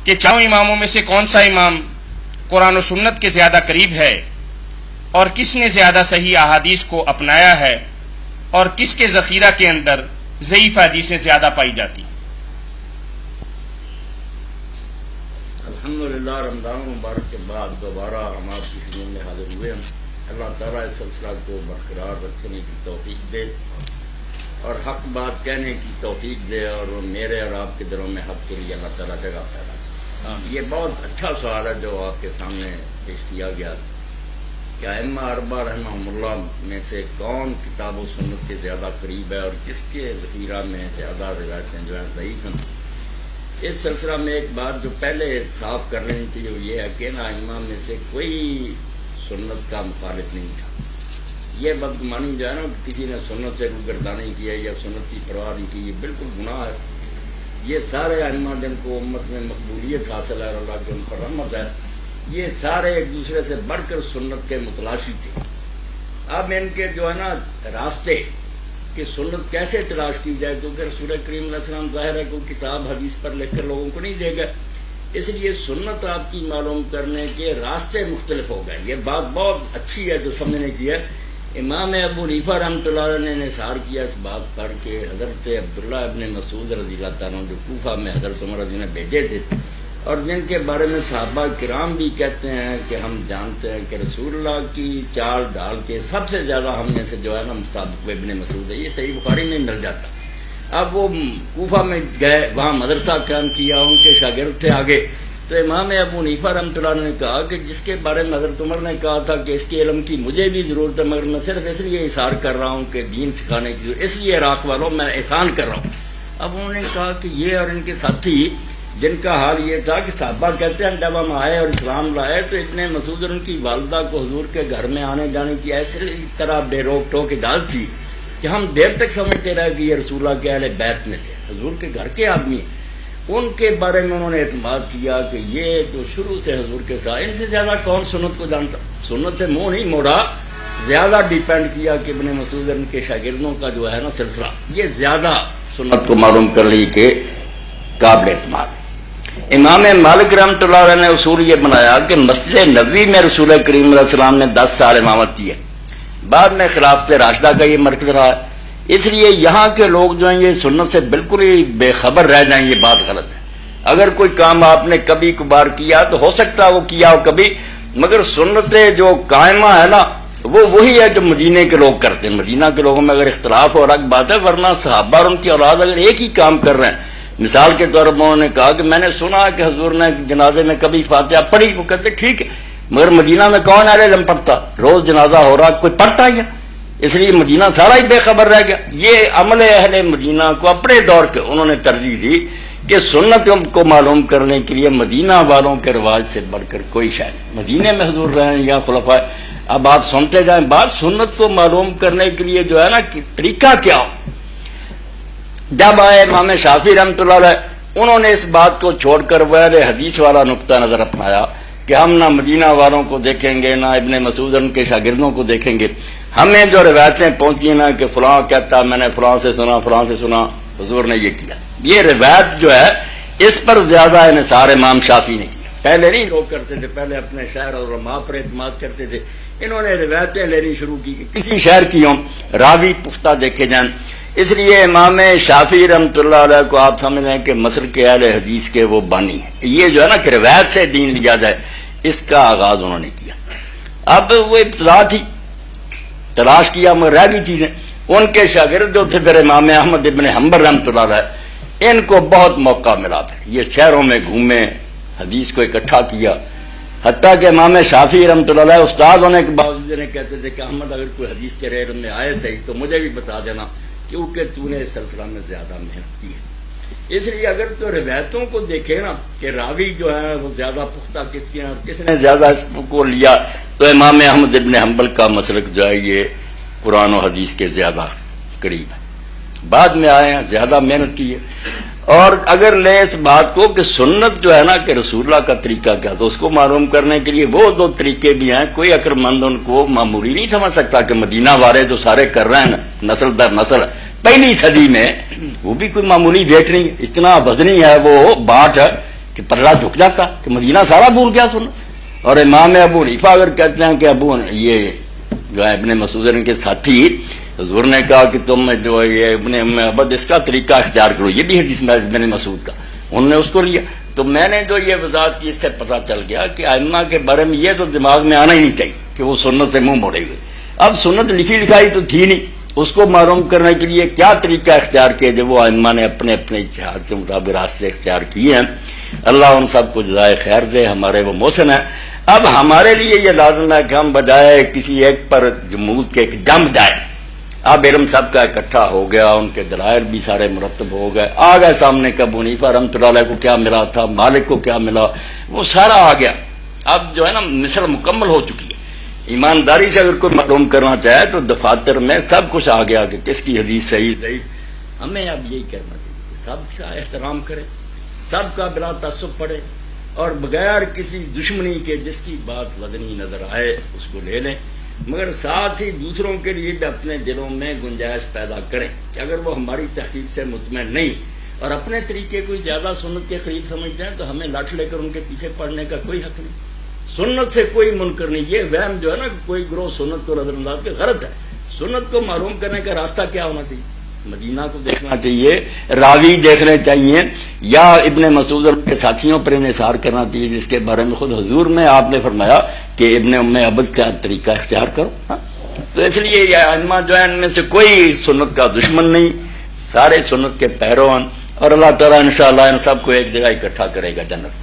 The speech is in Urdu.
کہ چاروں اماموں میں سے کون سا امام قرآن و سنت کے زیادہ قریب ہے اور کس نے زیادہ صحیح احادیث کو اپنایا ہے اور کس کے ذخیرہ کے اندر ضعیف حدیثیں زیادہ پائی جاتی ہیں۔ الحمدللہ رمضان مبارک کے بعد دوبارہ ہم آپ کی خدمت میں حاضر ہوئے ہیں۔ اللہ تعالیٰ اس سلسلہ کو برقرار رکھنے کی توفیق دے اور حق بات کہنے کی توفیق دے، اور میرے اور آپ کے دلوں میں حق کے لیے اللہ تعالیٰ جگہ پیدا کرے۔ یہ بہت اچھا سوال ہے جو آپ کے سامنے پیش کیا گیا کہ ائمہ اربعہ رحمہم اللہ میں سے کون کتاب و سنت کے زیادہ قریب ہے اور کس کے ذخیرہ میں زیادہ روایتیں جو ہیں ضعیف ہیں۔ اس سلسلہ میں ایک بات جو پہلے صاف کر لینی تھی وہ یہ ہے کہ ائمہ میں سے کوئی سنت کا مخالف نہیں تھا۔ یہ بدگمانی جو ہے نا، کسی نے سنت سے روگردانی کی ہے یا سنت کی پرواہ نہیں کی، یہ بالکل گناہ ہے۔ یہ سارے ائمہ جن کو امت میں مقبولیت حاصل ہے اور اللہ کی ان پر رحمت ہے، یہ سارے ایک دوسرے سے بڑھ کر سنت کے متلاشی تھے۔ اب ان کے جو ہے نا راستے کہ سنت کیسے تلاش کی جائے، کیونکہ رسول کریم علیہ السلام ظاہر ہے کوئی کتاب حدیث پر لکھ کر لوگوں کو نہیں دے گا، اس لیے سنت آپ کی معلوم کرنے کے راستے مختلف ہو گئے۔ یہ بات بہت اچھی ہے جو سمجھنے کی ہے۔ امام ابو حنیفہ رحمۃ اللہ علیہ نے انحصار کیا اس بات پر کہ حضرت عبداللہ ابن مسعود رضی اللہ تعالیٰ جو کوفہ میں حضرت عمر رضی اللہ بھیجے تھے، اور جن کے بارے میں صحابہ کرام بھی کہتے ہیں کہ ہم جانتے ہیں کہ رسول اللہ کی چال ڈال کے سب سے زیادہ ہم میں سے جو ہے نا مستابق ابن مسعود ہے، یہ صحیح بخاری میں مل جاتا۔ اب وہ کوفہ میں گئے، وہاں مدرسہ قائم کیا، ان کے شاگرد تھے آگے، تو امام ابو حنیفہ رحمۃ اللہ نے کہا کہ جس کے بارے میں حضرت عمر نے کہا تھا کہ اس کے علم کی مجھے بھی ضرورت ہے، مگر میں صرف اس لیے احسار کر رہا ہوں کہ دین سکھانے کی ضرورت، اس لیے عراق والوں میں احسان کر رہا ہوں۔ اب انہوں نے کہا کہ یہ اور ان کے ساتھی جن کا حال یہ تھا کہ صحابہ کہتے ہیں جب ہم آئے اور اسلام لائے تو ابن مسعود اور ان کی والدہ کو حضور کے گھر میں آنے جانے کی ایسی طرح بے روک ٹوک اجازت تھی کہ ہم دیر تک سمجھتے رہے کہ یہ رسول اللہ کے اہل بیت میں سے حضور کے گھر کے آدمی ہیں۔ ان کے بارے میں انہوں نے اعتماد کیا کہ یہ جو شروع سے حضور کے ساتھ، ان سے زیادہ کون سنت کو جانتا، سنت سے منہ نہیں موڑا، زیادہ ڈیپینڈ کیا کہ ابن مسعود ان کے شاگردوں کا جو ہے نا سلسلہ یہ زیادہ سنت کو معلوم کر لی کہ قابل اعتماد۔ امام مالک رحمۃ اللہ علیہ نے اصول یہ بنایا کہ مسجد نبوی میں رسول کریم علیہ السلام نے 10 سال امامت کی ہے، بعد میں خلافت راشدہ کا یہ مرکز رہا ہے، اس لیے یہاں کے لوگ جو ہیں یہ سنت سے بالکل ہی بے خبر رہ جائیں، یہ بات غلط ہے۔ اگر کوئی کام آپ نے کبھی کبھار کیا تو ہو سکتا ہے وہ کیا ہو کبھی، مگر سنت جو قائمہ ہے نا وہ وہی ہے جو مدینے کے لوگ کرتے ہیں۔ مدینہ کے لوگوں میں اگر اختلاف ہو الگ بات ہے، ورنہ صحابہ اور ان کی اولاد اگر ایک ہی کام کر رہے ہیں، مثال کے طور پر انہوں نے کہا کہ میں نے سنا کہ حضور نے جنازے میں کبھی فاتحہ پڑھی، وہ کہتے ٹھیک ہے، مگر مدینہ میں کون اہل علم پڑھتا، روز جنازہ ہو رہا کوئی پڑھتا ہی ہے، اس لیے مدینہ سارا ہی بے خبر رہ گیا۔ یہ عمل اہل مدینہ کو اپنے دور کے انہوں نے ترجیح دی کہ سنت کو معلوم کرنے کے لیے مدینہ والوں کے رواج سے بڑھ کر کوئی شے نہیں۔ مدینے میں حضور رہے ہیں یا خلفاء، اب آپ سنتے جائیں بات، سنت کو معلوم کرنے کے لیے جو ہے نا طریقہ کیا ہو۔ جب آئے امام شافعی رحمۃ اللہ علیہ، انہوں نے اس بات کو چھوڑ کر اہل حدیث والا نقطہ نظر اپنایا کہ ہم نہ مدینہ والوں کو دیکھیں گے نہ ابن مسعود ان کے شاگردوں کو دیکھیں گے، ہمیں جو روایتیں پہنچی نا کہ فلاں کہتا میں نے فلاں سے سنا حضور نے یہ کیا، یہ روایت جو ہے اس پر زیادہ انحصار امام شافعی نے کیا۔ پہلے نہیں لوگ کرتے تھے، پہلے اپنے شہر اور علماء پر اعتماد کرتے تھے، انہوں نے روایتیں لینی شروع کی کہ کسی شہر کی ہوں راوی پختہ دیکھے جائیں۔ اس لیے امام شافعی رحمۃ اللہ علیہ کو آپ سمجھ لیں کہ مسلک کے اہل حدیث کے وہ بانی ہیں۔ یہ جو ہے نا کہ روایت سے دین لیا جائے، اس کا آغاز انہوں نے کیا۔ اب وہ ابتدا تھی، تلاش کیا مگر رہ گئی چیزیں۔ ان کے شاگرد جو تھے پھر امام احمد ابن حنبل رحمۃ اللہ علیہ، ان کو بہت موقع ملا، پھر یہ شہروں میں گھومے، حدیث کو اکٹھا کیا، حتیٰ کہ امام شافعی رحمۃ اللہ علیہ استاد ہونے کے باوجود انہیں کہتے تھے کہ احمد اگر کوئی حدیث کے علم میں آئے صحیح تو مجھے بھی بتا دینا، کیونکہ تو نے اس سلسلہ میں زیادہ محنت کی ہے۔ اس لیے اگر تو روایتوں کو دیکھے نا کہ راوی جو ہے وہ زیادہ پختہ کس نے زیادہ اس کو لیا، تو امام احمد ابن حنبل کا مسلک جو ہے یہ قرآن و حدیث کے زیادہ قریب ہے، بعد میں آئے ہیں، زیادہ محنت کی ہے۔ اور اگر لے اس بات کو کہ سنت جو ہے نا کہ رسول اللہ کا طریقہ کیا، تو اس کو معلوم کرنے کے لیے وہ 2 طریقے بھی ہیں۔ کوئی عقل مند ان کو معمولی نہیں سمجھ سکتا کہ مدینہ والے جو سارے کر رہے ہیں نسل در نسل پہلی صدی میں، وہ بھی کوئی معمولی ویٹ نہیں، اتنا وزنی ہے وہ بات ہے کہ پلڑا جھک جاتا کہ مدینہ سارا بھول گیا سننا. اور امام ابو حنیفہ اگر کہتے ہیں کہ یہ جو ہے ابن مسعود کے ساتھی حضور نے کہا کہ تم جو یہ ابن عبد اس کا طریقہ اختیار کرو، یہ بھی حدیث میں ابن مسعود کا، انہوں نے اس کو لیا. تو میں نے جو یہ وضاحت کی اس سے پتہ چل گیا کہ ائمہ کے بارے میں یہ تو دماغ میں آنا ہی نہیں چاہیے کہ وہ سنت سے منہ موڑے ہوئے. اب سنت لکھی لکھائی تو تھی نہیں، اس کو معلوم کرنے کے لیے کیا طریقہ اختیار کیا جب وہ ائمہ نے اپنے اپنے اجتہاد کے مطابق راستے اختیار کیے ہیں. اللہ ان سب کو جزائے خیر دے، ہمارے وہ محسن ہیں. اب ہمارے لیے یہ لازم ہے کہ ہم بجائے کسی ایک پر جمود کے ایک جم جائے. اب علم سب کا اکٹھا ہو گیا، ان کے دلائل بھی سارے مرتب ہو گئے، آ گئے سامنے کہ ابو حنیفہ رحمۃ اللہ علیہ کو کیا ملا تھا، مالک کو کیا ملا، وہ سارا آ گیا. اب جو ہے نا مثل مکمل ہو چکی ہے. ایمانداری سے اگر کوئی معلوم کرنا چاہے تو دفاتر میں سب کچھ آ گیا کہ کس کی حدیث صحیح ضعیف. ہمیں اب یہی کرنا چاہیے، سب کا احترام کرے، سب کا بلا تعصب پڑھے، اور بغیر کسی دشمنی کے جس کی بات وزنی نظر آئے اس کو لے لیں، مگر ساتھ ہی دوسروں کے لیے بھی اپنے دلوں میں گنجائش پیدا کریں کہ اگر وہ ہماری تحقیق سے مطمئن نہیں اور اپنے طریقے کو زیادہ سنت کے قریب سمجھتے ہیں تو ہمیں لٹ لے کر ان کے پیچھے پڑنے کا کوئی حق نہیں. سنت سے کوئی منکر نہیں. یہ وہم جو ہے نا کوئی گروہ سنت کو نظر انداز کے غلط ہے. سنت کو معلوم کرنے کا راستہ کیا ہونا چاہیے؟ مدینہ کو دیکھنا چاہیے، راوی دیکھنے چاہیے، یا ابن مسعود کے ساتھیوں پر انحصار کرنا چاہیے جس کے بارے میں خود حضور میں آپ نے فرمایا کہ ابن ام عبد کا طریقہ اختیار کرو. تو اس لیے یہ ائمہ جو ہے ان میں سے کوئی سنت کا دشمن نہیں، سارے سنت کے پیرو ہیں، اور اللہ تعالیٰ انشاءاللہ ان سب کو ایک جگہ اکٹھا کرے گا جنت.